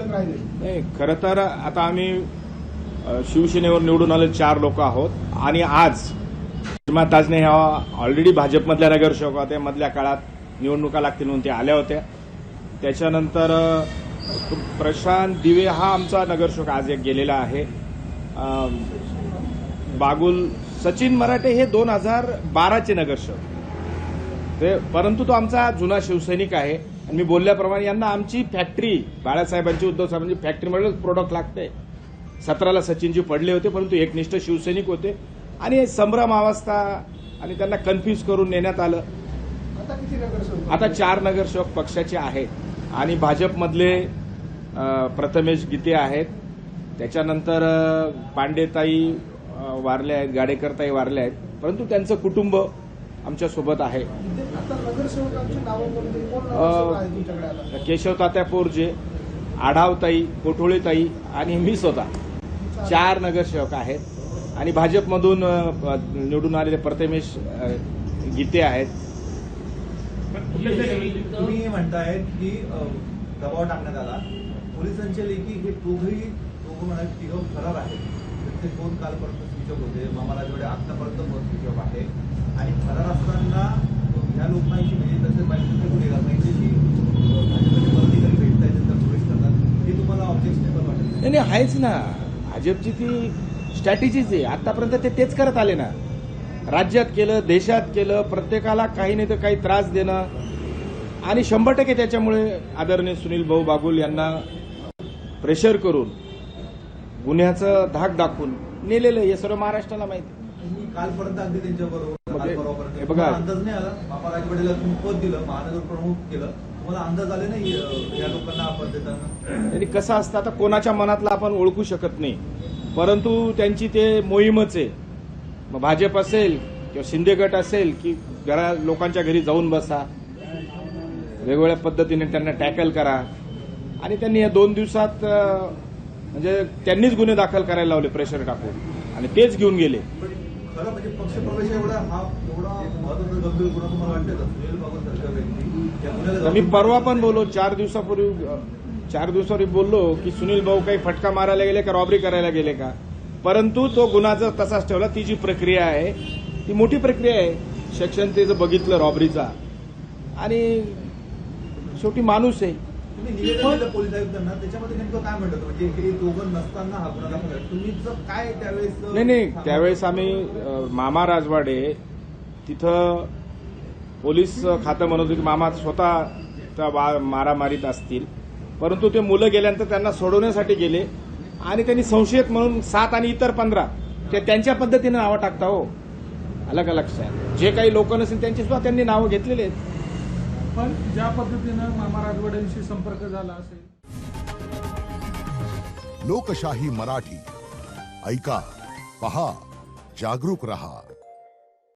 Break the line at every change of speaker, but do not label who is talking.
शिल्लक राहिले?
नाही, खरं तर आता आम्ही शिवसेनेवर निवडून आले 4 लोक आहोत आणि आज सीमा ताजने ह्या ऑलरेडी भाजपमधल्या नगरसेवक होत्या. मधल्या काळात निवडणुका लागतील म्हणून ते आल्या होत्या. त्याच्यानंतर प्रशांत दिवे हा आमचा नगरसेवक आज एक गेलेला आहे. बागुल सचिन मराठे हे 2012चे नगरसेवक ते, परंतु तो आमचा जुना शिवसैनिक आहे. आणि मी बोलल्याप्रमाणे यांना आमची फॅक्टरी बाळासाहेबांची उद्धव साहेबांची फॅक्टरीमध्ये प्रोडक्ट लागते. 17ला सचिनजी पडले होते, परंतु एकनिष्ठ शिवसैनिक होते आणि संभ्रम अवस्था आणि त्यांना कन्फ्यूज करून नेण्यात आलं.
आता किती नगरसेवक?
आता 4 नगरसेवक पक्षाचे आहेत आणि भाजपमधले प्रथमेश गीते आहेत. त्याच्यानंतर पांडेताई वारले आहेत, गाडेकरताई वारले आहेत, परंतु त्यांचं कुटुंब आमच्या सोबत आहे.
आता नगरसेवकांची नावं कोण नगरसेवक आहे तुमच्याकडे आता?
केशव तात्या पोरजे, आढावताई, कोठोळेताई आणि मी स्वतः 4 नगरसेवक आहेत आणि भाजपमधून निवडून आलेले प्रथमेश गीते आहेत.
तुम्ही म्हणतायत की दबाव टाकण्यात आला. पोलिसांच्या लेखी हे दोघं म्हणाले तिघं फरार आहेत. ते 2 कालपर्यंत स्विच ऑफ होते. मामा राजवाडे आतापर्यंत स्विच ऑफ आहे आणि फरार असताना ह्या लोकांशी म्हणजे तसे बाईक गुन्हेगार त्यांच्याशी भाजपचे पदाधिकारी भेटतायत, त्यांचा प्रवेश करतात. हे तुम्हाला ऑब्जेक्शनेबल वाटत?
नाही, आहेच ना. भाजपची ती स्ट्रॅटेजीच आहे. आतापर्यंत तेच करत आले ना. राज्यात केलं, देशात केलं, प्रत्येकाला काही नाही तर काही त्रास देणं आणि 100% त्याच्यामुळे आदरणीय सुनील भाऊ बागुल यांना प्रेशर करून गुन्ह्याचं धाक दाखवून नेलेलं हे सर्व महाराष्ट्राला माहिती.
तुम्ही कालपर्यंत अगदी त्यांच्याबरोबर
हे बघा,
अंदाज नाही आला. मामा राजवाडेला तुम्ही पद दिलं, महानगर प्रमुख केलं, तुम्हाला अंदाज आले नाही या लोकांना आपण देताना?
त्यांनी कसं असतं, आता कोणाच्या मनातला आपण ओळखू शकत नाही, परंतु त्यांची ते मोहीमच आहे. मग भाजप असेल किंवा शिंदे गट असेल की लोकांच्या घरी जाऊन बसा, वेगवेगळ्या पद्धतीने त्यांना टॅकल करा आणि त्यांनी या 2 दिवसात म्हणजे त्यांनीच गुन्हे दाखल करायला लावले प्रेशर टाकून आणि तेच घेऊन गेले.
खरं म्हणजे पक्षप्रवेश एवढा महत्वाचा गंभीर गुन्हा तुम्हाला वाटतं का? सुनील बागुल सारख्या व्यक्ती
मी परवा पण बोललो, 4 दिवसापूर्वी बोललो की सुनील भाऊ काही फटका मारायला गेले का रॉबरी करायला गेले का, परंतु तो गुन्हा जर तसाच ठेवला. ती जी प्रक्रिया आहे ती मोठी प्रक्रिया आहे. सेक्शन ते जर बघितलं रॉबरीचा आणि शेवटी माणूस आहे.
तुम्ही निवेदन दिलं पोलीस आयुक्तांना, त्याच्यामध्ये नेमकं काय म्हणतात? म्हणजे हे दोघं नसताना हा गुन्हा दाखल आहे. तुम्ही काय त्यावेळेस?
नाही, त्यावेळेस आम्ही मामा राजवाडे तिथं पोलीस खातं म्हणत होतं की मामा स्वतः त्या मारामारीत असतील, परंतु ते मुलं गेल्यानंतर त्यांना सोडवण्यासाठी गेले आणि त्यांनी संशयित म्हणून 7 आणि इतर 15 ते त्यांच्या पद्धतीने नावं टाकता. हो, आलं का लक्षात? जे काही लोक नसेल त्यांची सुद्धा त्यांनी नावं घेतलेली आहेत.
पण ज्या पद्धतीनं मामा राजवाड्यांशी संपर्क झाला असेल.
लोकशाही मराठी ऐका, पहा, जागरूक रहा.